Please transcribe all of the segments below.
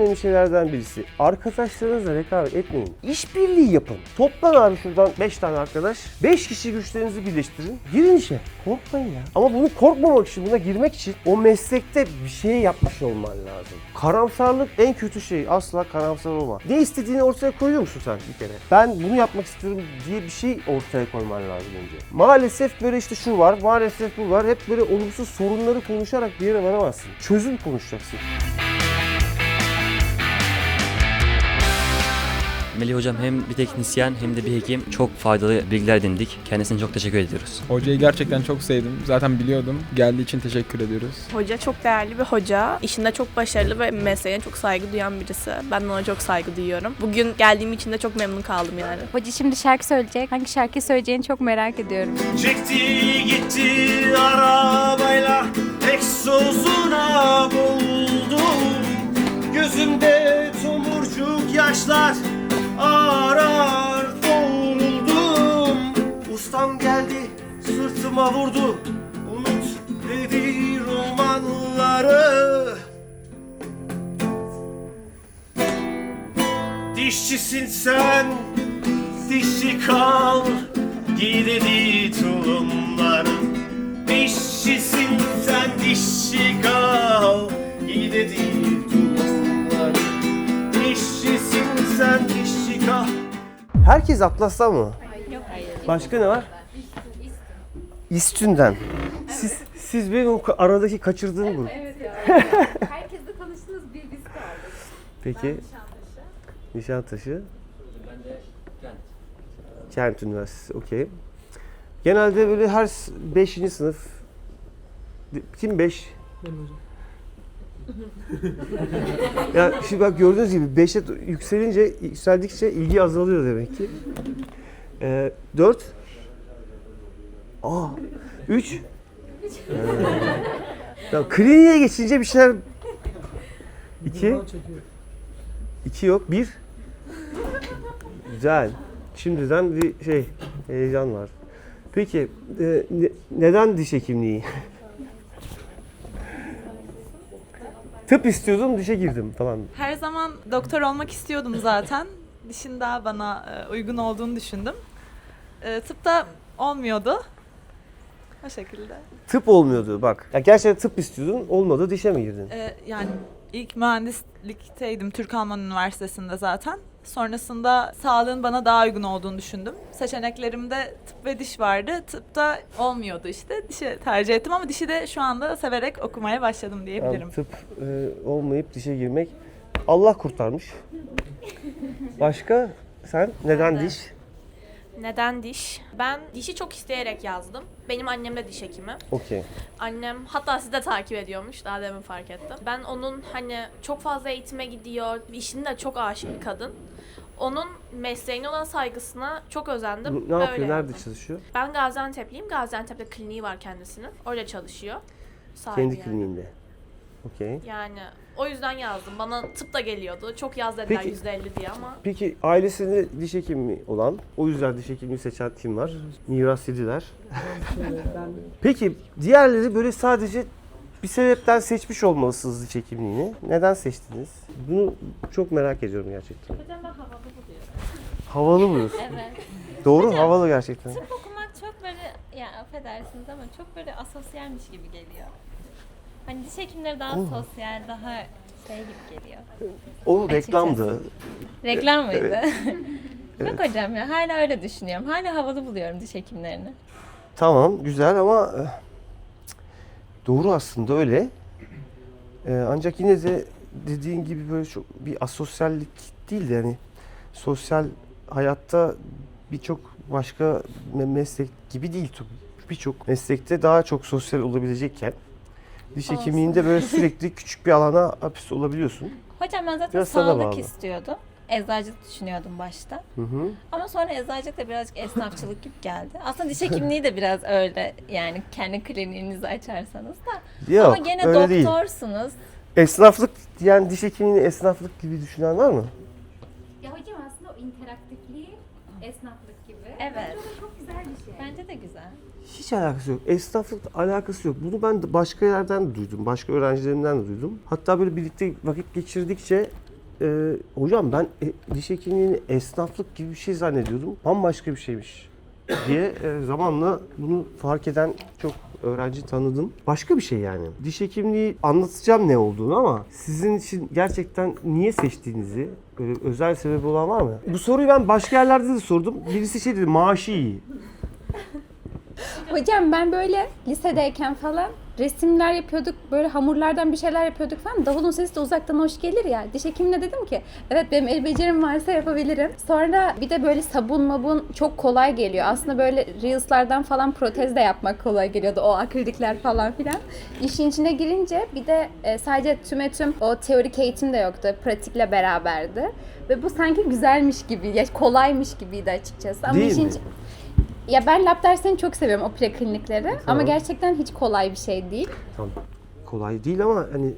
önemli şeylerden birisi. Arkadaşlarınızla rekabet etmeyin. İşbirliği yapın. Toplan abi şuradan 5 tane arkadaş. 5 kişi güçlerinizi birleştirin. Girin işe. Korkmayın ya. Ama bunu korkmamak için, buna girmek için o meslekte bir şey yapmış olman lazım. Karamsarlık en kötü şey. Asla karamsar olma. Ne istediğini ortaya koyuyor musun sen bir kere? Ben bunu yapmak istiyorum diye bir şey ortaya koyman lazım önce. Maalesef böyle işte şu var, maalesef bu var. Hep böyle olumsuz sorunları konuşarak bir yere varamazsın. Çözüm konuşacaksın. Melih Hocam hem bir teknisyen hem de bir hekim, çok faydalı bilgiler edindik. Kendisine çok teşekkür ediyoruz. Hocayı gerçekten çok sevdim. Zaten biliyordum. Geldiği için teşekkür ediyoruz. Hoca çok değerli bir hoca. İşinde çok başarılı ve mesleğine çok saygı duyan birisi. Ben de ona çok saygı duyuyorum. Bugün geldiğim için de çok memnun kaldım yani. Hoca şimdi şarkı söyleyecek. Hangi şarkı söyleyeceğini çok merak ediyorum. Çekti gitti arabayla egzozuna buldum. Gözümde tomurcuk yaşlar arar doğruldum. Ustam geldi sırtıma vurdu. Unut dedi romanları. Dişçisin sen, dişçi kal. Giy dedi tulumları. Dişçisin sen, dişçi kal. Giy dedi tulumları. Dişçisin sen, dişçi kal. Herkes Atlas'tan mı? Başka ne var? İstün'den. Siz benim o aradaki kaçırdığım grup. Evet ya. Herkesle tanıştınız, bir biz kaldık. Peki. Ben Nişantaşı. Kent Üniversitesi, okey. Genelde böyle her 5. sınıf, kim 5? Benim hocam. Ya şimdi bak gördüğünüz gibi 5'e yükseldikçe ilgi azalıyor demek ki. 4. 3. Ya kliniğe geçince bir şeyler 2 yok. 1. Güzel. Şimdiden bir heyecan var. Peki neden diş hekimliği? Tıp istiyordum, dişe girdim falan. Her zaman doktor olmak istiyordum zaten. Dişin daha bana uygun olduğunu düşündüm. Tıpta olmuyordu. O şekilde. Tıp olmuyordu bak. Ya gerçekten tıp istiyordun, olmadı, dişe mi girdin? Yani ilk mühendislikteydim Türk-Alman Üniversitesi'nde zaten. Sonrasında sağlığın bana daha uygun olduğunu düşündüm. Seçeneklerimde tıp ve diş vardı. Tıpta olmuyordu işte. Dişi tercih ettim ama dişi de şu anda severek okumaya başladım diyebilirim. Yani tıp olmayıp dişe girmek Allah kurtarmış. Başka sen neden diş? Neden diş? Ben dişi çok isteyerek yazdım. Benim annem de diş hekimi. Okey. Annem hatta sizi de takip ediyormuş. Daha demin fark ettim. Ben onun hani çok fazla eğitime gidiyor. İşine de çok aşık bir kadın. Onun mesleğine olan saygısına çok özendim. Ne yapıyor? Öyle Nerede yaptım. çalışıyor? Ben Gaziantep'liyim. Gaziantep'te kliniği var kendisinin. Orada çalışıyor. Sahibi Kendi yani. kliniğinde. Okey. Yani o yüzden yazdım. Bana tıp da geliyordu. Çok yaz dediler Peki- %50 diye ama. Peki ailesinde diş hekimi olan, o yüzden diş hekimliği seçen kim var? Miras yediler. Peki diğerleri böyle sadece bir sebepten seçmiş olmalısınız diş hekimliğini. Neden seçtiniz? Bunu çok merak ediyorum gerçekten. hocam ben havalı buluyorum. Havalı buluyorsun. Evet. Doğru, havalı gerçekten. Tıp okumak çok böyle, ya affedersiniz ama çok böyle asosyalmiş gibi geliyor. Hani diş hekimleri daha sosyal, daha şey gibi geliyor. O reklamdı. Reklam mıydı? Yok hocam ya, hala öyle düşünüyorum. Hala havalı buluyorum diş hekimlerini. Tamam, güzel ama doğru aslında öyle. Ancak yine de dediğin gibi böyle çok bir asosyallik değil de yani sosyal hayatta birçok başka meslek gibi değil tabii. Birçok meslekte daha çok sosyal olabilecekken diş hekimliğinde böyle sürekli küçük bir alana hapis olabiliyorsun. Hocam ben zaten Biraz sana sağlık bağlı. istiyordum. Eczacılık düşünüyordum başta. Hı hı. Ama sonra eczacılık da birazcık esnafçılık gibi geldi. Aslında diş hekimliği de biraz öyle, yani kendi kliniğinizi açarsanız da. Yok, ama gene öyle değil. doktorsunuz. Esnaflık, yani diş hekimliğini esnaflık gibi düşünen var mı? Ya hocam aslında o interaktifliği esnaflık gibi. Evet. Bence o da çok güzel bir şey. Bence de güzel. Hiç alakası yok. Esnaflıkla alakası yok. Bunu ben de başka yerden de duydum. Başka öğrencilerimden de duydum. Hatta böyle birlikte vakit geçirdikçe hocam ben diş hekimliğini esnaflık gibi bir şey zannediyordum. Bambaşka bir şeymiş diye zamanla bunu fark eden çok öğrenci tanıdım. Başka bir şey yani. Diş hekimliği anlatacağım ne olduğunu ama sizin için gerçekten niye seçtiğinizi, böyle özel sebebi olan var mı? Bu soruyu ben başka yerlerde de sordum. Birisi şey dedi, maaşı iyi. Hocam ben böyle lisedeyken falan resimler yapıyorduk, böyle hamurlardan bir şeyler yapıyorduk falan. Davulun sesi de uzaktan hoş gelir ya. Diş hekimine dedim ki evet benim el becerim varsa yapabilirim. Sonra bir de böyle sabun çok kolay geliyor. Aslında böyle Reels'lardan falan protez de yapmak kolay geliyordu. O akrilikler falan filan. İşin içine girince bir de sadece tüm o teorik eğitim de yoktu. Pratikle beraberdi. Ve bu sanki güzelmiş gibi, ya kolaymış gibiydi açıkçası. Ama Değil işin mi? Ya ben lab derslerini çok seviyorum, o preklinikleri. Ama gerçekten hiç kolay bir şey değil. Tamam. Kolay değil ama hani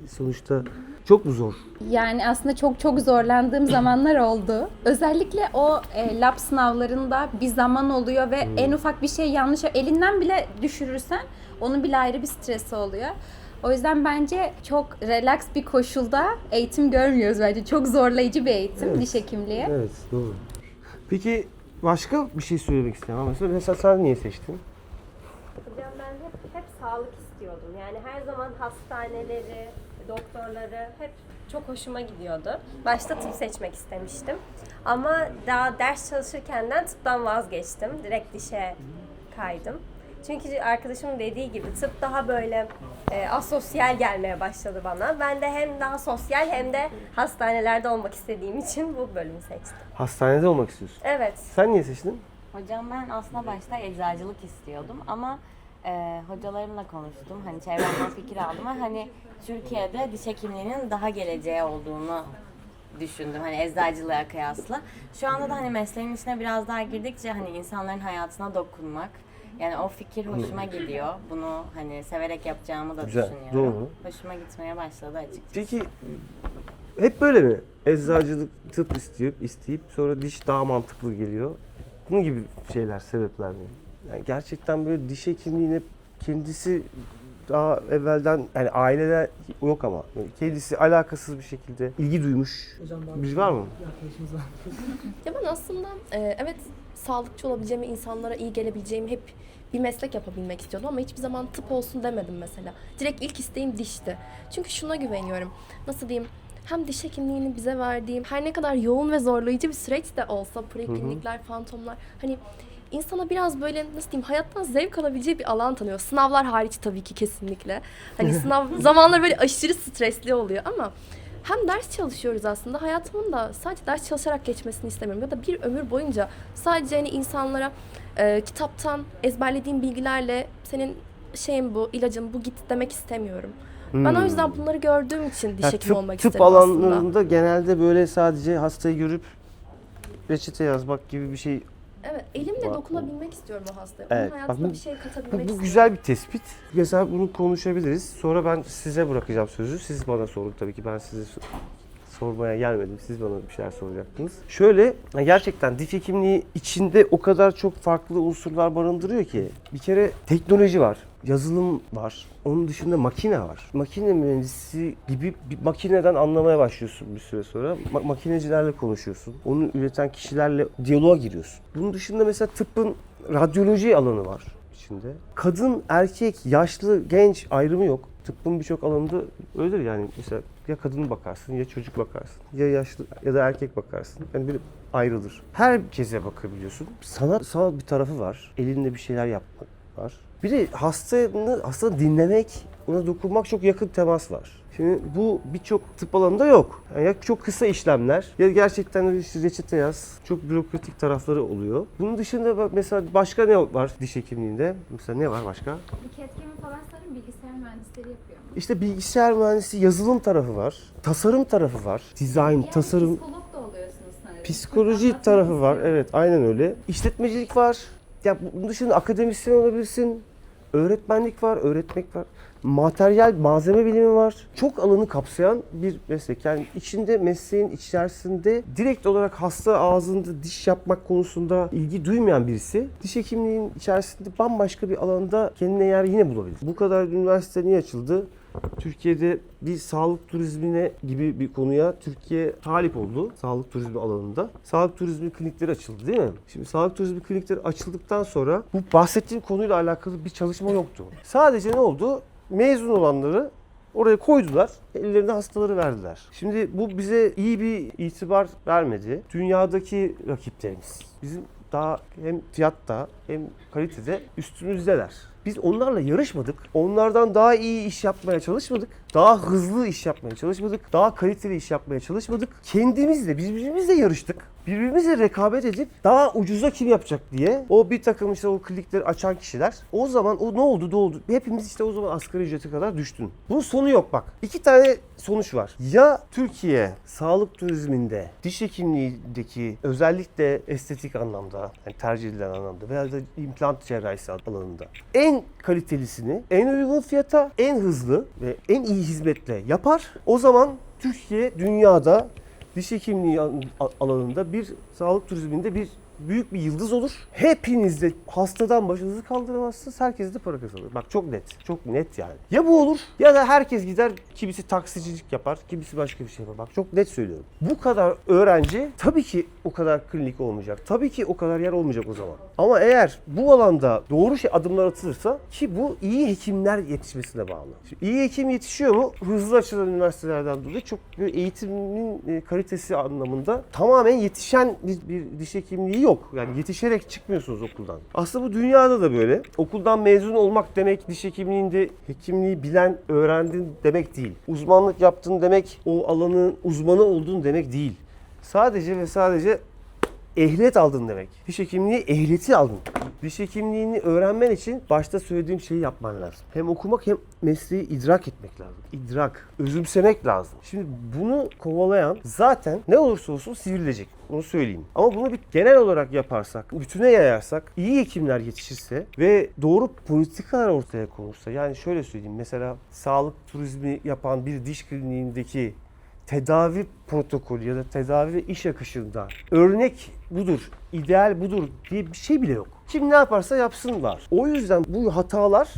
sonuçta çok mu zor? Yani aslında çok zorlandığım zamanlar oldu. Özellikle o lab sınavlarında bir zaman oluyor ve en ufak bir şey yanlış, elinden bile düşürürsen onun bile ayrı bir stresi oluyor. O yüzden bence çok relax bir koşulda eğitim görmüyoruz bence. Çok zorlayıcı bir eğitim diş hekimliği. Evet, doğru. Peki başka bir şey söylemek istiyorum ama mesela sen niye seçtin? Hocam ben hep sağlık istiyordum. Yani her zaman hastaneleri, doktorları hep çok hoşuma gidiyordu. Başta tıp seçmek istemiştim. Ama daha ders çalışırkenden tıptan vazgeçtim. Direkt dişe kaydım. Çünkü arkadaşımın dediği gibi tıp daha böyle asosyal gelmeye başladı bana. Ben de hem daha sosyal hem de hastanelerde olmak istediğim için bu bölümü seçtim. Hastanede olmak istiyorsun. Evet. Sen niye seçtin? Hocam ben aslında başta eczacılık istiyordum ama hocalarımla konuştum. Hani çevremden fikir aldım ve hani Türkiye'de diş hekimliğinin daha geleceği olduğunu düşündüm. Hani eczacılığa kıyasla. Şu anda da hani mesleğin içine biraz daha girdikçe hani insanların hayatına dokunmak. Yani o fikir hoşuma gidiyor. Bunu hani severek yapacağımı da Güzel, düşünüyorum. doğru. Hoşuma gitmeye başladı açıkçası. Peki hep böyle mi? Eczacılık, tıp isteyip sonra diş daha mantıklı geliyor. Bunun gibi şeyler, sebepler mi? Yani gerçekten böyle diş hekimliğine kendisi daha evvelden, yani ailede yok ama kendisi alakasız bir şekilde ilgi duymuş biri var mı? Ya ben aslında evet sağlıkçı olabileceğimi, insanlara iyi gelebileceğimi, hep bir meslek yapabilmek istiyordum ama hiçbir zaman tıp olsun demedim mesela. Direkt ilk isteğim dişti. Çünkü şuna güveniyorum. Nasıl diyeyim? Hem diş hekimliğinin bize verdiği her ne kadar yoğun ve zorlayıcı bir süreç de olsa, preklinikler, fantomlar, hani insana biraz böyle nasıl diyeyim, hayattan zevk alabileceği bir alan tanıyor. Sınavlar hariç tabii ki kesinlikle. Hani sınav zamanları böyle aşırı stresli oluyor ama hem ders çalışıyoruz aslında. Hayatımın da sadece ders çalışarak geçmesini istemiyorum. Ya da bir ömür boyunca sadece hani insanlara kitaptan ezberlediğim bilgilerle senin şeyin bu, ilacın bu, git demek istemiyorum. Ben o yüzden bunları gördüğüm için diş hekimi olmak tıp istedim aslında. Tıp alanlarında genelde böyle sadece hastayı görüp reçete yazmak gibi bir şey. Evet, elimle dokunabilmek istiyorum o hastaya. Evet, Onun bak hayatına bu- bir şey katabilmek Bu istiyorum. güzel bir tespit. Mesela bunu konuşabiliriz. Sonra ben size bırakacağım sözü. Siz bana sorun tabii ki. Ben size sormaya gelmedim. Siz bana bir şeyler soracaktınız. Şöyle, gerçekten diş hekimliği içinde o kadar çok farklı unsurlar barındırıyor ki. Bir kere teknoloji var, yazılım var. Onun dışında makine var. Makine mühendisi gibi bir makineden anlamaya başlıyorsun bir süre sonra. Makinecilerle konuşuyorsun. Onu üreten kişilerle diyaloğa giriyorsun. Bunun dışında mesela tıbbın radyoloji alanı var içinde. Kadın, erkek, yaşlı, genç ayrımı yok. Tıbbın birçok alanında öyledir yani. Mesela ya kadın bakarsın, ya çocuk bakarsın, ya yaşlı ya da erkek bakarsın. Yani bir ayrılır. Herkese bakabiliyorsun. Sanatsal bir tarafı var. Elinde bir şeyler yapmak var. Bir de hastanı dinlemek, ona dokunmak, çok yakın temas var. Şimdi bu birçok tıp alanında yok. Yani ya çok kısa işlemler ya gerçekten işte reçete yaz. Çok bürokratik tarafları oluyor. Bunun dışında bak mesela başka ne var diş hekimliğinde? Mesela ne var başka? Bir CAD/CAM'i falan sanırım bilgisayar mühendisleri yapıyor. İşte bilgisayar mühendisi, yazılım tarafı var. Tasarım tarafı var. Dizayn, Yani tasarım. psikolog da oluyorsunuz sanırım. Psikoloji tarafı var. Evet, aynen öyle. İşletmecilik var. Ya bunun dışında akademisyen olabilirsin. Öğretmenlik var, öğretmek var. Malzeme bilimi var. Çok alanı kapsayan bir meslek. Yani mesleğin içerisinde direkt olarak hasta ağzında diş yapmak konusunda ilgi duymayan birisi diş hekimliğinin içerisinde bambaşka bir alanda kendine yer yine bulabilir. Bu kadar üniversite niye açıldı? Türkiye'de bir sağlık turizmine gibi bir konuya Türkiye talip oldu sağlık turizmi alanında. Sağlık turizmi klinikleri açıldı değil mi? Şimdi sağlık turizmi klinikleri açıldıktan sonra bu bahsettiğim konuyla alakalı bir çalışma yoktu. Sadece ne oldu? Mezun olanları oraya koydular, ellerine hastaları verdiler. Şimdi bu bize iyi bir itibar vermedi. Dünyadaki rakiplerimiz bizim daha hem fiyatta hem kalitede üstümüzdeler. Biz onlarla yarışmadık. Onlardan daha iyi iş yapmaya çalışmadık. Daha hızlı iş yapmaya çalışmadık. Daha kaliteli iş yapmaya çalışmadık. Kendimizle, birbirimizle yarıştık. Birbirimizle rekabet edip daha ucuza kim yapacak diye o bir takım işte o klinikleri açan kişiler o zaman o ne oldu? Hepimiz işte o zaman asgari ücrete kadar düştün. Bunun sonu yok bak. 2 tane sonuç var. Ya Türkiye sağlık turizminde, diş hekimliğindeki özellikle estetik anlamda, yani tercih edilen anlamda veya da implant cerrahisi alanında en kalitelisini, en uygun fiyata, en hızlı ve en iyi hizmetle yapar. O zaman Türkiye dünyada diş hekimliği alanında bir sağlık turizminde bir büyük bir yıldız olur. Hepiniz de hastadan başınızı kaldıramazsınız. Herkes de para kazanır. Bak çok net. Çok net yani. Ya bu olur ya da herkes gider kimisi taksicilik yapar, kimisi başka bir şey yapar. Bak çok net söylüyorum. Bu kadar öğrenci tabii ki o kadar klinik olmayacak. Tabii ki o kadar yer olmayacak o zaman. Ama eğer bu alanda doğru adımlar atılırsa ki bu iyi hekimler yetişmesine bağlı. Şimdi iyi hekim yetişiyor mu? Hızlı açılan üniversitelerden dolayı çok eğitimin kalitesi anlamında tamamen yetişen bir diş hekimliği yok. Yani yetişerek çıkmıyorsunuz okuldan. Aslında bu dünyada da böyle. Okuldan mezun olmak demek diş hekimliğinde hekimliği bilen, öğrendin demek değil. Uzmanlık yaptın demek o alanın uzmanı olduğun demek değil. Sadece ve sadece ehliyet aldın demek. Diş hekimliği ehliyeti aldın. Diş hekimliğini öğrenmen için başta söylediğim şeyi yapman lazım. Hem okumak hem mesleği idrak etmek lazım. İdrak, özümsemek lazım. Şimdi bunu kovalayan zaten ne olursa olsun sivrilecek. Onu söyleyeyim. Ama bunu bir genel olarak yaparsak, bütüne yayarsak, iyi hekimler yetişirse ve doğru politikalar ortaya konursa, yani şöyle söyleyeyim, mesela sağlık turizmi yapan bir diş kliniğindeki tedavi protokolü ya da tedavi ve iş akışında örnek budur, ideal budur diye bir şey bile yok. Kim ne yaparsa yapsın var. O yüzden bu hatalar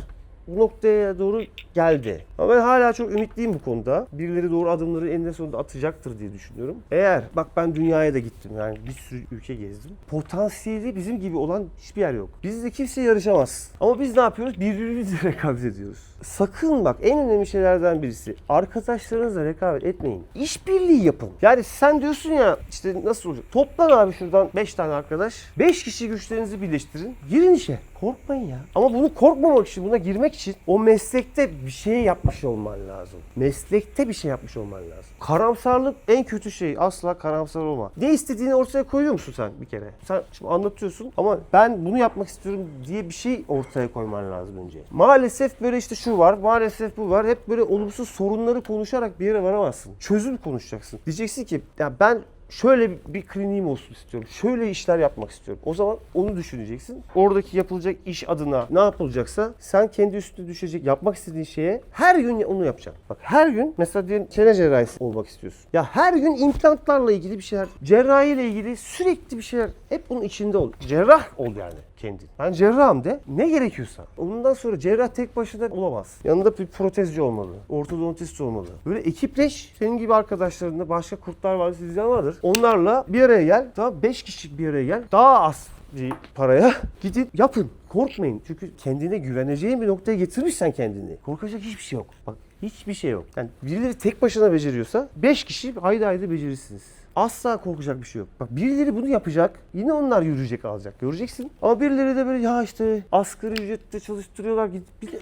bu noktaya doğru geldi. Ama ben hala çok ümitliyim bu konuda. Birileri doğru adımları eninde sonunda atacaktır diye düşünüyorum. Eğer bak ben dünyaya da gittim, yani bir sürü ülke gezdim. Potansiyeli bizim gibi olan hiçbir yer yok. Bizle kimse yarışamaz. Ama biz ne yapıyoruz? Birbirimizle rekabet ediyoruz. Sakın bak, en önemli şeylerden birisi, arkadaşlarınızla rekabet etmeyin. İşbirliği yapın. Yani sen diyorsun ya işte nasıl olacak? Toplan abi şuradan 5 tane arkadaş. 5 kişi güçlerinizi birleştirin. Girin işe. Korkmayın ya. Ama bunu korkmamak için, buna girmek için o meslekte bir şey yapmış olman lazım. Meslekte bir şey yapmış olman lazım. Karamsarlık en kötü şey. Asla karamsar olma. Ne istediğini ortaya koyuyor musun sen bir kere? Sen şimdi anlatıyorsun ama ben bunu yapmak istiyorum diye bir şey ortaya koyman lazım önce. Maalesef böyle işte şu var, maalesef bu var. Hep böyle olumsuz sorunları konuşarak bir yere varamazsın. Çözüm konuşacaksın. Diyeceksin ki ya ben şöyle bir kliniğim olsun istiyorum. Şöyle işler yapmak istiyorum. O zaman onu düşüneceksin. Oradaki yapılacak iş adına ne yapılacaksa sen kendi üstüne düşecek yapmak istediğin şeye her gün onu yapacaksın. Bak her gün mesela diyelim çene cerrahisi olmak istiyorsun. Ya her gün implantlarla ilgili bir şeyler, cerrahiyle ilgili sürekli bir şeyler hep bunun içinde ol. Cerrah ol yani kendin. Ben cerrahım de, ne gerekiyorsa. Ondan sonra cerrah tek başına olamaz. Yanında bir protezci olmalı, ortodontist olmalı. Böyle ekipleş, senin gibi arkadaşlarınla, başka kurtlar var, sizden vardır. Onlarla bir araya gel, daha 5 kişi bir araya gel. Daha az bir paraya gidin yapın. Korkmayın. Çünkü kendine güveneceğin bir noktaya getirmişsen kendini. Korkacak hiçbir şey yok. Bak hiçbir şey yok. Yani birileri tek başına beceriyorsa 5 kişi haydi haydi becerirsiniz. Asla korkacak bir şey yok. Bak birileri bunu yapacak. Yine onlar yürüyecek, alacak. Göreceksin. Ama birileri de böyle ya işte asgari ücretle çalıştırıyorlar.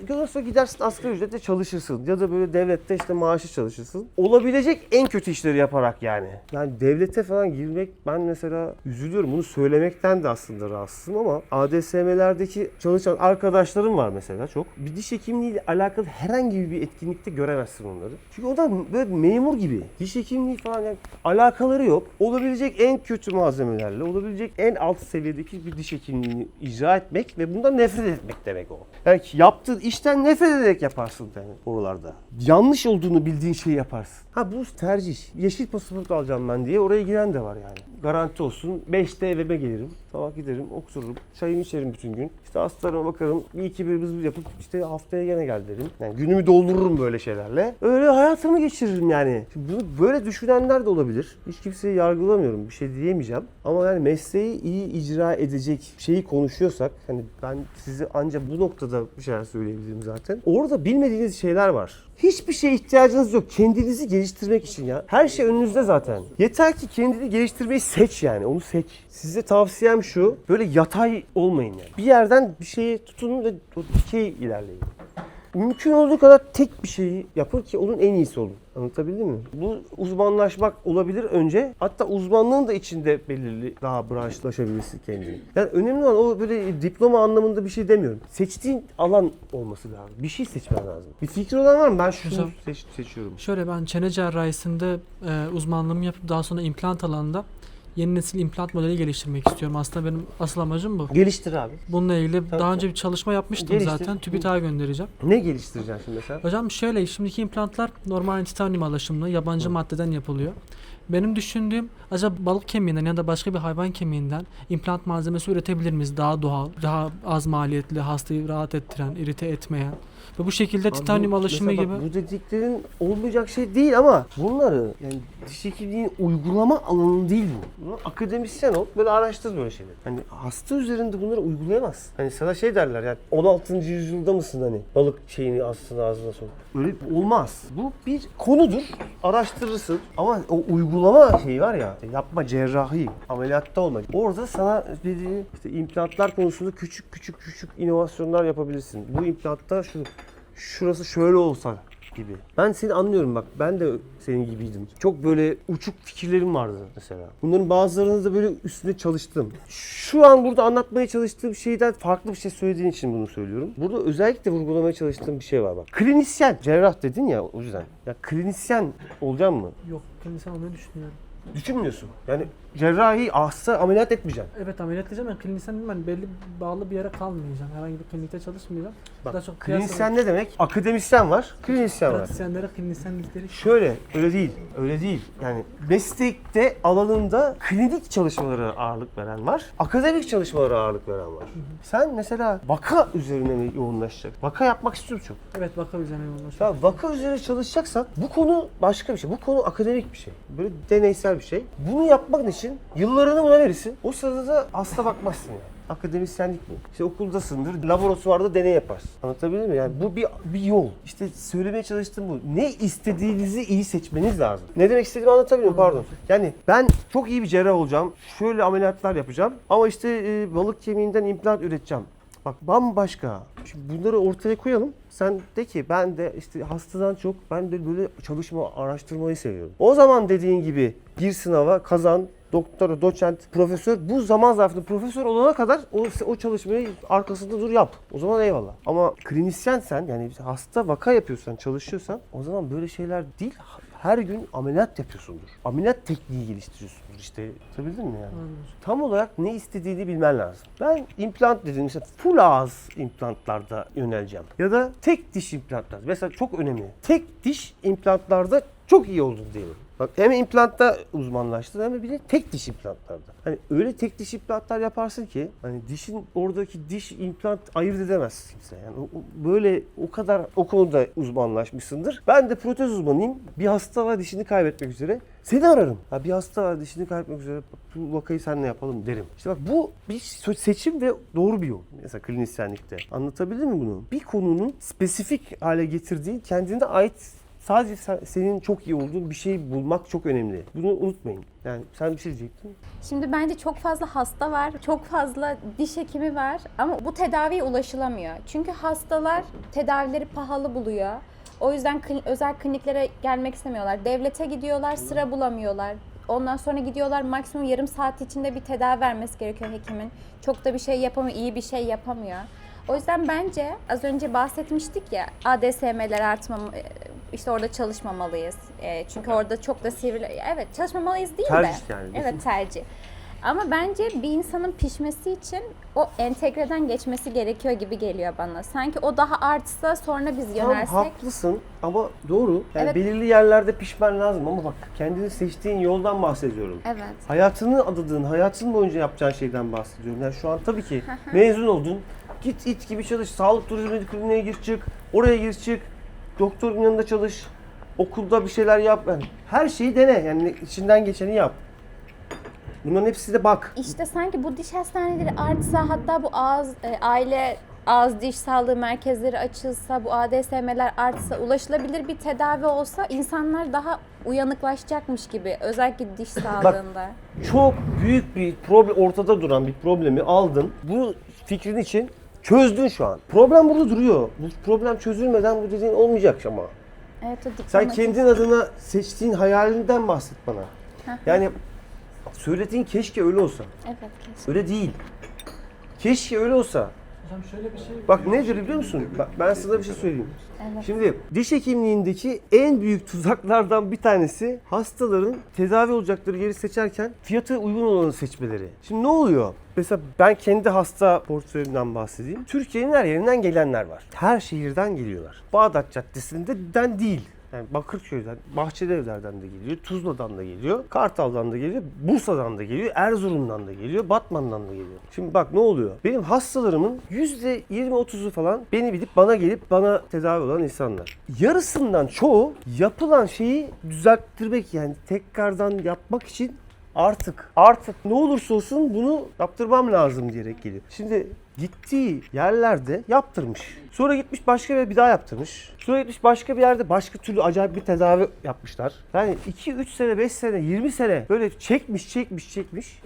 Görürse gidersin asgari ücretle çalışırsın. Ya da böyle devlette işte maaşı çalışırsın. Olabilecek en kötü işleri yaparak yani. Yani devlete falan girmek, ben mesela üzülüyorum. Bunu söylemekten de aslında rahatsızım ama ADSM'lerdeki çalışan arkadaşlarım var mesela çok. Bir diş hekimliğiyle alakalı herhangi bir etkinlikte göremezsin onları. Çünkü o da böyle memur gibi. Diş hekimliği falan yani alakaları yok. Olabilecek en kötü malzemelerle, olabilecek en alt seviyedeki bir diş hekimliğini icra etmek ve bundan nefret etmek demek o. Yani yaptığın işten nefret ederek yaparsın yani oralarda. Yanlış olduğunu bildiğin şeyi yaparsın. Ha bu tercih. Yeşil pasaport alacağım ben diye oraya giren de var yani. garanti olsun. 5'te evime gelirim. Sabah giderim, otururum. Çayımı içerim bütün gün. İşte hastalarıma bakarım. Bir iki bir bız yapıp işte haftaya gene gel derim. Yani günümü doldururum böyle şeylerle. Öyle hayatımı geçiririm yani. Şimdi bunu böyle düşünenler de olabilir. Hiç kimseyi yargılamıyorum. Bir şey diyemeyeceğim. Ama yani mesleği iyi icra edecek şeyi konuşuyorsak, hani ben size ancak bu noktada bir şeyler söyleyebilirim zaten. Orada bilmediğiniz şeyler var. Hiçbir şeye ihtiyacınız yok. Kendinizi geliştirmek için ya. Her şey önünüzde zaten. Yeter ki kendini geliştirmeyi seç yani. Onu seç. Size tavsiyem şu. Böyle yatay olmayın yani. Bir yerden bir şeye tutunun ve o dikey ilerleyin. Mümkün olduğu kadar tek bir şeyi yapın ki onun en iyisi olun. Anlatabildim mi? Bu uzmanlaşmak olabilir önce. Hatta uzmanlığın da içinde belirli daha branşlaşabilirsin kendini. Yani önemli olan o böyle diploma anlamında bir şey demiyorum. Seçtiğin alan olması lazım. Bir şey seçmen lazım. Bir fikir olan var mı? Ben şunu seçiyorum. Şöyle, ben çene cerrahisinde uzmanlığımı yapıp daha sonra implant alanında yeni nesil implant modeli geliştirmek istiyorum. Aslında benim asıl amacım bu. Geliştir abi. Bununla ilgili daha önce bir çalışma yapmıştım Geliştir. zaten. TÜBİTAK'a göndereceğim. Ne geliştireceksin şimdi mesela? Hocam şöyle, şimdiki implantlar normal titanyum alaşımlı yabancı maddeden yapılıyor. Benim düşündüğüm, acaba balık kemiğinden ya da başka bir hayvan kemiğinden implant malzemesi üretebilir miyiz? Daha doğal, daha az maliyetli, hastayı rahat ettiren, irite etmeyen. Ve bu şekilde titanyum alaşımı gibi. Bu dediklerin olmayacak şey değil ama bunları yani diş hekimliğinin uygulama alanı değil bu. Bunu akademisyen ol, böyle araştır böyle şeyleri. Hani hasta üzerinde bunları uygulayamaz. Hani sana şey derler yani 16. yüzyılda mısın hani balık şeyini ağzına sok. Öyle olmaz. Bu bir konudur. Araştırırsın ama o uygulama şeyi var ya, yapma cerrahi, ameliyatta olma. Orada sana dediğim işte implantlar konusunda küçük inovasyonlar yapabilirsin. Bu implantta şurası şöyle olsa gibi. Ben seni anlıyorum bak. Ben de senin gibiydim. Çok böyle uçuk fikirlerim vardı mesela. Bunların bazılarını da böyle üstüne çalıştım. Şu an burada anlatmaya çalıştığım şeyden farklı bir şey söylediğin için bunu söylüyorum. Burada özellikle vurgulamaya çalıştığım bir şey var bak. Klinisyen, cerrah dedin ya o yüzden. Ya klinisyen olacağım mı? Yok, klinisyen olmayı düşünmüyorum. Düşünmüyorsun. Yani cerrahi hasta ameliyat etmeyeceğim. Evet, ameliyat edeceğim. Ben klinisyen değilim. Ben belli bağlı bir yere kalmayacağım. Herhangi bir klinikte çalışmayacağım. Bak, daha çok klinisyen ne demek? Akademisyen var, klinisyen var. pratisyenlere klinisyenlikleri. Şöyle, öyle değil. Yani meslekte alanında klinik çalışmalara ağırlık veren var, akademik çalışmalara ağırlık veren var. Sen mesela vaka üzerine mi yoğunlaşacak? Vaka yapmak istiyorum çok. Evet, vaka üzerine yoğunlaşacağım. Ya vaka üzerine çalışacaksan bu konu başka bir şey. Bu konu akademik bir şey. Böyle deneysel bir şey. Bunu yapmak için yıllarını buna verirsin. O sırada da hasta bakmazsın yani. Akademisyenlik bu. İşte okuldasındır, laboratuvarda deney yaparsın. Anlatabildim mi? Yani bu bir yol. İşte söylemeye çalıştığım bu. Ne istediğinizi iyi seçmeniz lazım. Ne demek istediğimi anlatabiliyorum, pardon. Yani ben çok iyi bir cerrah olacağım. Şöyle ameliyatlar yapacağım. Ama işte balık kemiğinden implant üreteceğim. Bak bambaşka. Şimdi bunları ortaya koyalım. Sen de ki ben de işte hastadan çok ben de böyle çalışma, araştırmayı seviyorum. O zaman dediğin gibi gir sınava, kazan, doktora, doçent, profesör. Bu zaman zarfında profesör olana kadar o çalışmayı arkasında dur yap. O zaman eyvallah. Ama klinisyensen yani hasta vaka yapıyorsan, çalışıyorsan o zaman böyle şeyler değil. Her gün ameliyat yapıyorsundur. Ameliyat tekniği geliştiriyorsundur işte. Anlatabildim mi yani? Tam olarak ne istediğini bilmen lazım. Ben implant dediğim mesela full ağız implantlarda yöneleceğim. Ya da tek diş implantlar. Mesela çok önemli. Tek diş implantlarda çok iyi oldun diyelim. Bak hem implantta uzmanlaştın hem de bir de tek diş implantlarda. Hani öyle tek diş implantlar yaparsın ki hani dişin oradaki diş implant ayırt edemez kimse. Yani böyle o kadar o konuda uzmanlaşmışsındır. Ben de protez uzmanıyım. Bir hasta var dişini kaybetmek üzere. Seni ararım. Ha, bir hasta var dişini kaybetmek üzere. Bu vakayı seninle yapalım derim. İşte bak bu bir seçim ve doğru bir yol. Mesela klinisyenlikte. Anlatabildim mi bunu? Bir konunun spesifik hale getirdiği kendine ait sadece senin çok iyi olduğun bir şey bulmak çok önemli. Bunu unutmayın. Yani sen bir şey diyecektin. Şimdi bence çok fazla hasta var, çok fazla diş hekimi var ama bu tedaviye ulaşılamıyor. Çünkü hastalar tedavileri pahalı buluyor. O yüzden özel kliniklere gelmek istemiyorlar. Devlete gidiyorlar, sıra bulamıyorlar. Ondan sonra gidiyorlar, maksimum yarım saat içinde bir tedavi vermesi gerekiyor hekimin. Çok da bir şey yapamıyor, iyi bir şey yapamıyor. O yüzden bence az önce bahsetmiştik ya, ADSM'ler işte orada çalışmamalıyız. Çünkü orada çok da sivri, evet çalışmamalıyız değil tercih de. Yani, evet tercih. Ama bence bir insanın pişmesi için o entegreden geçmesi gerekiyor gibi geliyor bana. Sanki o daha artsa sonra biz Tamam, yönelsek. haklısın ama doğru. Yani Evet. belirli yerlerde pişmen lazım ama bak kendini seçtiğin yoldan bahsediyorum. Evet. Hayatını adadığın, hayatın boyunca yapacağın şeyden bahsediyorum. Yani şu an tabii ki mezun oldun. Git it gibi çalış. Sağlık turizmi kliniğe gir çık. Oraya gir çık. Doktorun yanında çalış. Okulda bir şeyler yap. Yani her şeyi dene. Yani içinden geçeni yap. Bunların hepsi de bak. İşte sanki bu diş hastaneleri artsa, hatta bu aile ağız diş sağlığı merkezleri açılsa, bu ADSM'ler artsa, ulaşılabilir bir tedavi olsa insanlar daha uyanıklaşacakmış gibi. Özellikle diş sağlığında. Çok büyük bir problem, ortada duran bir problemi aldın. Bu fikrin için çözdün şu an. Problem burada duruyor. Bu problem çözülmeden bu dediğin olmayacak ama. Evet, o Sen diplomatik. kendin adına seçtiğin hayalinden bahset bana. Yani söylediğin keşke öyle olsa. Evet, kesin. Öyle değil. Keşke öyle olsa. Hocam şöyle bir şey. Bak nedir biliyor musun? Bak, ben sana bir şey söyleyeyim. Evet. Şimdi diş hekimliğindeki en büyük tuzaklardan bir tanesi hastaların tedavi olacakları yeri seçerken fiyatı uygun olanı seçmeleri. Şimdi ne oluyor? Mesela ben kendi hasta portföyümden bahsedeyim. Türkiye'nin her yerinden gelenler var. Her şehirden geliyorlar. Bağdat Caddesi'nden değil. Yani Bakırköy'den, Bahçelievler'den de geliyor, Tuzla'dan da geliyor, Kartal'dan da geliyor, Bursa'dan da geliyor, Erzurum'dan da geliyor, Batman'dan da geliyor. Şimdi bak ne oluyor? Benim hastalarımın %20-30'u falan beni bilip bana gelip bana tedavi olan insanlar. Yarısından çoğu yapılan şeyi düzelttirmek, yani tekrardan yapmak için artık ne olursa olsun bunu yaptırmam lazım diyerek geliyor. Şimdi gittiği yerlerde yaptırmış. Sonra gitmiş başka bir daha yaptırmış. Sonra gitmiş başka bir yerde başka türlü acayip bir tedavi yapmışlar. Yani 2-3 sene, 5 sene, 20 sene böyle çekmiş.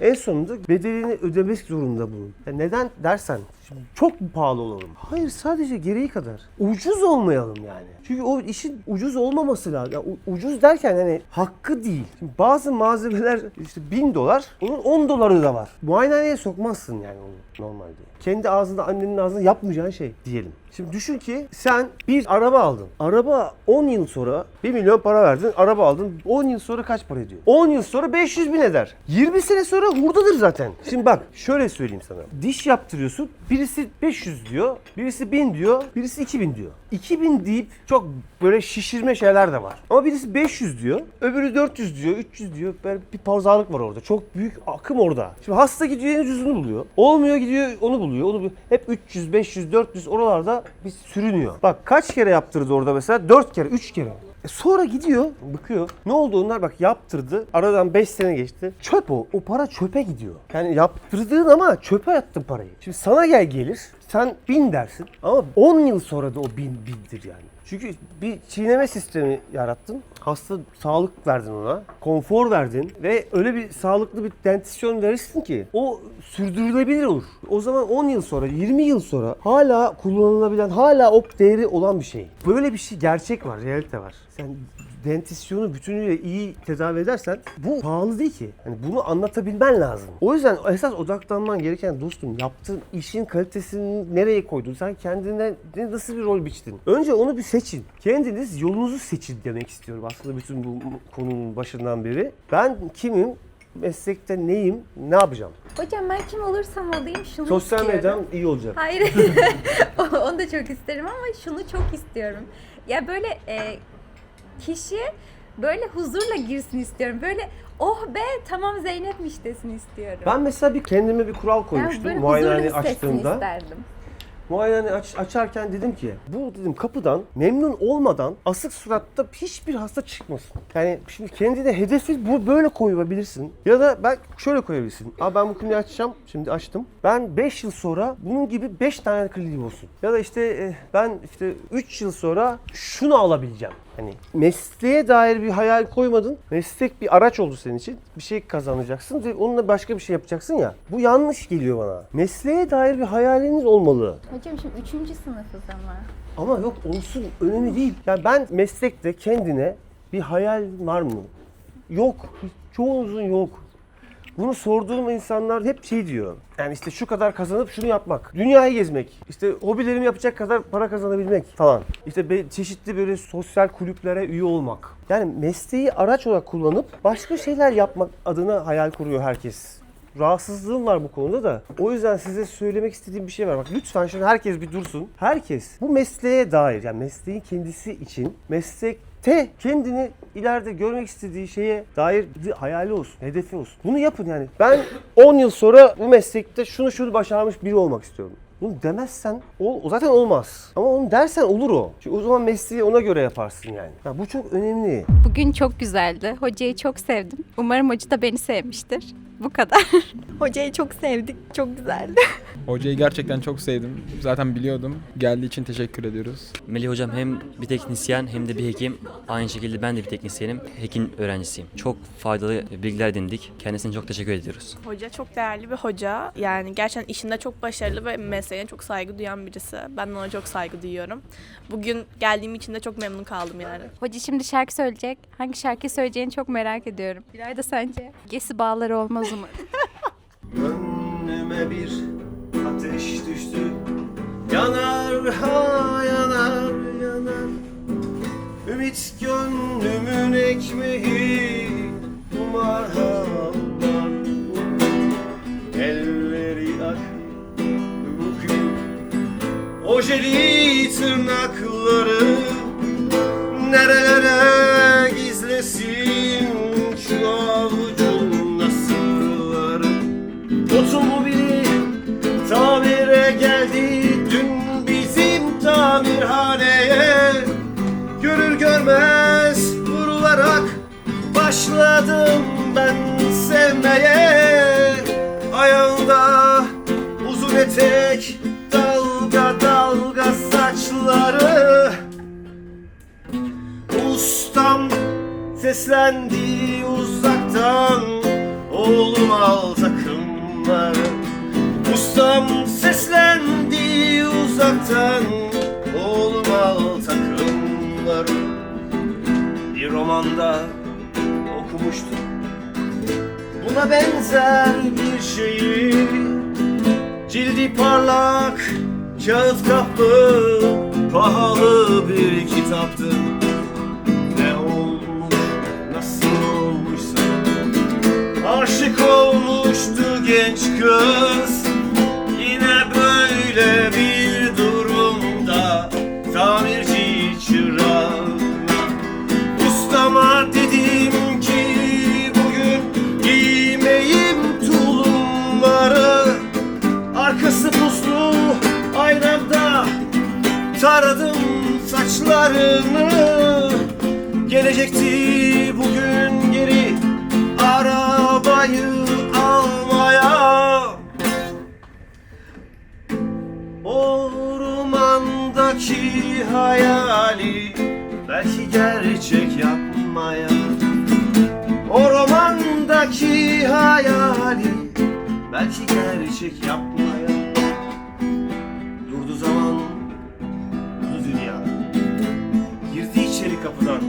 En sonunda bedelini ödemek zorunda bu. Yani neden dersen, şimdi çok mu pahalı olalım? Hayır, sadece gereği kadar. Ucuz olmayalım yani. Çünkü o işin ucuz olmaması lazım. Yani ucuz derken hani hakkı değil. Şimdi bazı malzemeler işte $1000, onun $10 da var. Muayenehaneye sokmazsın yani onu normalde. Kendi ağzında, annenin ağzında yapmayacağın şey diyelim. Şimdi düşün ki sen bir araba aldın. Araba 10 yıl sonra 1 milyon para verdin, araba aldın. 10 yıl sonra kaç para ediyor? 10 yıl sonra 500 bin eder. 20 sene sonra hurdadır zaten. Şimdi bak şöyle söyleyeyim sana. Diş yaptırıyorsun. Birisi 500 diyor, birisi 1000 diyor, birisi 2000 diyor. 2000 deyip çok böyle şişirme şeyler de var. Ama birisi 500 diyor, öbürü 400 diyor, 300 diyor. Böyle bir pazarlık var orada. Çok büyük akım orada. Şimdi hasta gidiyor en ucuzunu buluyor. Olmuyor, gidiyor onu buluyor. Onu buluyor. Hep 300, 500, 400 oralarda bir sürünüyor. Bak kaç kere yaptırdı orada mesela? 4 kere, 3 kere. Sonra gidiyor, bakıyor. Ne oldu onlar? Bak yaptırdı. Aradan 5 sene geçti. Çöp o. O para çöpe gidiyor. Yani yaptırdığın ama çöpe attın parayı. Şimdi sana gelir. Sen 1000 dersin. Ama 10 yıl sonra da o 1000'dir yani. Çünkü bir çiğneme sistemi yarattın. Hasta sağlık verdin ona. Konfor verdin. Ve öyle bir sağlıklı bir dentisyon verirsin ki o sürdürülebilir olur. O zaman 10 yıl sonra, 20 yıl sonra hala kullanılabilen, hala o değeri olan bir şey. Böyle bir şey, gerçek var, realite var. Sen dentisyonu bütünüyle iyi tedavi edersen bu pahalı değil ki. Yani bunu anlatabilmen lazım. O yüzden esas odaklanman gereken dostum, yaptığın işin kalitesini nereye koydun? Sen kendine nasıl bir rol biçtin? Önce onu bir seçin. Kendiniz yolunuzu seçin demek istiyorum aslında bütün bu konunun başından beri. Ben kimim? Meslekte neyim? Ne yapacağım? Hocam ben kim olursam olayım şunu Sosyal istiyorum. medyam iyi olacak. Hayır. Onu da çok isterim ama şunu çok istiyorum. Ya böyle kişi böyle huzurla girsin istiyorum. Böyle oh be tamam Zeynep'miş desin istiyorum. Ben mesela kendime bir kural koymuştum böyle muayenehane huzurlu hissetsin açtığımda. isterdim. Muayene açarken dedim ki bu dedim kapıdan memnun olmadan asık suratta hiçbir hasta çıkmasın. Yani şimdi kendine hedefi bu böyle koyabilirsin. Ya da ben şöyle koyabilirsin. Abi ben bu kliniği açacağım. Şimdi açtım. Ben 5 yıl sonra bunun gibi 5 tane kliniğim olsun. Ya da işte ben işte 3 yıl sonra şunu alabileceğim. Hani mesleğe dair bir hayal koymadın. Meslek bir araç oldu senin için. Bir şey kazanacaksın ve onunla başka bir şey yapacaksın ya. Bu yanlış geliyor bana. Mesleğe dair bir hayaliniz olmalı. Hocam şimdi 3. sınıfız ama. Ama yok olsun önemli değil. Yani ben meslekte kendine bir hayal var mı? Yok. Çoğunuzun yok. Bunu sorduğum insanlar hep şey diyor. Yani işte şu kadar kazanıp şunu yapmak. Dünyayı gezmek. İşte hobilerimi yapacak kadar para kazanabilmek falan. İşte çeşitli böyle sosyal kulüplere üye olmak. Yani mesleği araç olarak kullanıp başka şeyler yapmak adına hayal kuruyor herkes. rahatsızlığım var bu konuda da. O yüzden size söylemek istediğim bir şey var. Bak lütfen şimdi herkes bir dursun. Herkes bu mesleğe dair, yani mesleğin kendisi için, meslekte kendini ileride görmek istediği şeye dair bir hayali olsun, hedefi olsun. Bunu yapın yani. Ben 10 yıl sonra bu meslekte şunu başarmış biri olmak istiyorum. Bunu demezsen o zaten olmaz. Ama onu dersen olur o. Çünkü o zaman mesleği ona göre yaparsın yani. Ya bu çok önemli. Bugün çok güzeldi. Hocayı çok sevdim. Umarım hoca da beni sevmiştir. Bu kadar. Hocayı çok sevdik. Çok güzeldi. Hocayı gerçekten çok sevdim. Zaten biliyordum. Geldiği için teşekkür ediyoruz. Melih hocam hem bir teknisyen hem de bir hekim. Aynı şekilde ben de bir teknisyenim. Hekim öğrencisiyim. Çok faydalı bilgiler edindik. Kendisine çok teşekkür ediyoruz. Hoca çok değerli bir hoca. Yani gerçekten işinde çok başarılı ve mesleğine çok saygı duyan birisi. Ben de ona çok saygı duyuyorum. Bugün geldiğim için de çok memnun kaldım yani. Hoca şimdi şarkı söyleyecek. Hangi şarkıyı söyleyeceğini çok merak ediyorum. İlayda sence? Gesi bağları olmaz umarım. Önüme bir ateş düştü. Yanar ha yanar yanar. Ümit gönlümün ekmeği. Umar ha umar. Elleri ak. Ojeli tırnakları nerelere gizlesin şu avucun nasırları. Otomobili tamire geldi dün bizim tamirhaneye. Görür görmez vurularak başladım ben sevmeye. Ayağında uzun etek dalga dalga saçları. Ustam seslendi uzaktan, oğlum al takımları. Ustam seslendi uzaktan, oğlum al takımları. Bir romanda okumuştum buna benzer bir şeyi. Cildi parlak, kağıt kaplı, pahalı bir kitaptı. Ne olmuş, nasıl olmuşsa, aşık olmuştu genç kız. Yine böyle bir durumda tamirci çırağına. Ustama dedim ki bugün giymeyim tulumları. Arkası puslu aynamda taradım saçlarını. Gelecekti bugün geri arabayı almaya. Ormandaki hayali belki gerçek yapmaya. O romandaki hayali belki gerçek yapmaya. Durdu zaman, durdu dünya. Girdi içeri kapıdan.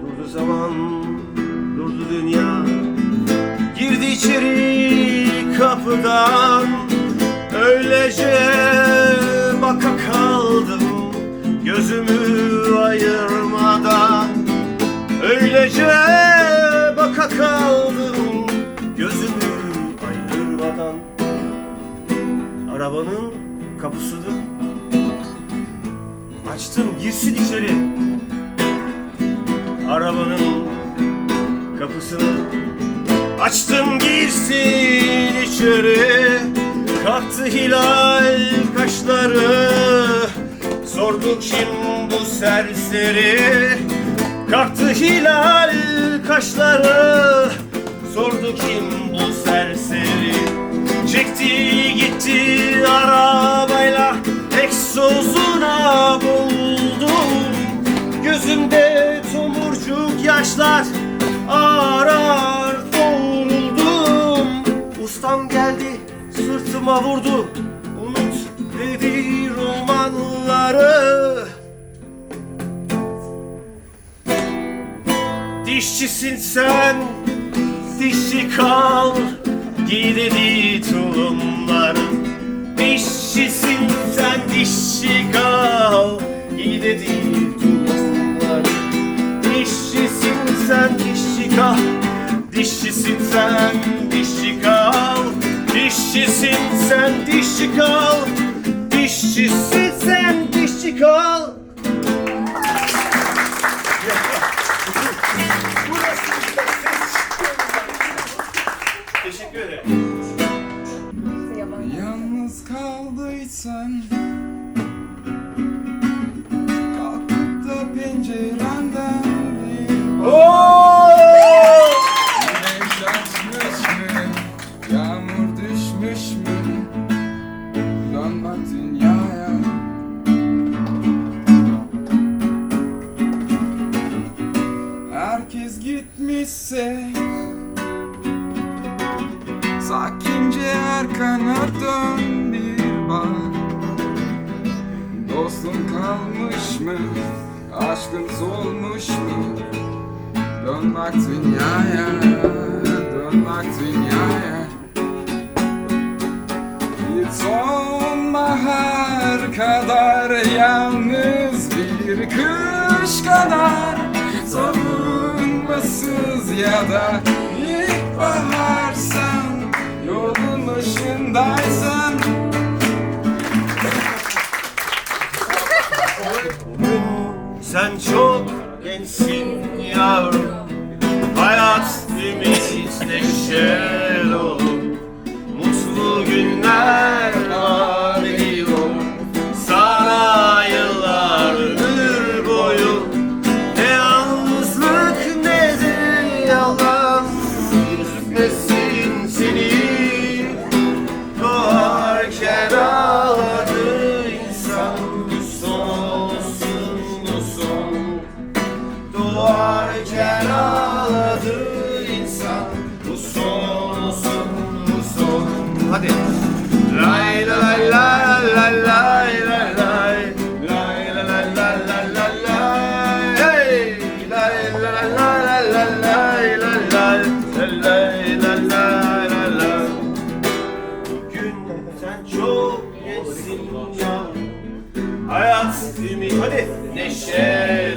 Durdu zaman, durdu dünya. Girdi içeri kapıdan. Öylece baka kaldım gözümü ayırmadan. Öylece baka kaldım gözümü ayırmadan. Arabanın kapısını açtım, girsin içeri. Arabanın kapısını açtım, girsin içeri. Kalktı hilal kaşları, sordu kim bu serseri. Kalktı hilal kaşları, sordu kim bu serseri. Çekti gitti arabayla, egzozuna buldum. Gözümde tomurcuk yaşlar arar doğruldum. Ustam geldi sırtıma vurdu, unut dedi romanları. Dişçisin sen, dişçi kal, giy dedi tulumları. Dişçisin sen, dişçi kal, giy dedi tulumları. Dişçisin sen, dişçi kal, dişçisin sen, dişçi kal. Dişçisin sen, dişçi kal. Teşekkür ederim. Yalnız kaldıysan kalkıp da pencerenden bir güneş açmış mı? Yağmur düşmüş mü? Dön bak dünyaya. Herkes gitmişse sakince arkana dön bir bak. Dostun kalmış mı? Aşkın solmuş mu? Dön bak dünyaya, dön bak dünyaya. Bir sonbahar kadar yalnız, bir kış kadar savunmasız, ya da ilkbaharsan, yolun başındaysan. Sen çok gençsin yavrum. Hayat ümit neşe dolu. Mutlu günler vaat ediyor sana yıllardır boyu. Ne yalnızlık ne de yalan üzmesin seni. Doğarken ağladı insan, bu son olsun bu son. Doğarken ağladı insan, bu son olsun bu son. Hadi. Lay la la la la la la la. Lay la la la la la la. Hey. Lay la la la la la la la la. Lay la la la la. Bugün sen çok gençsin ya. Hayat ümit, hadi neşe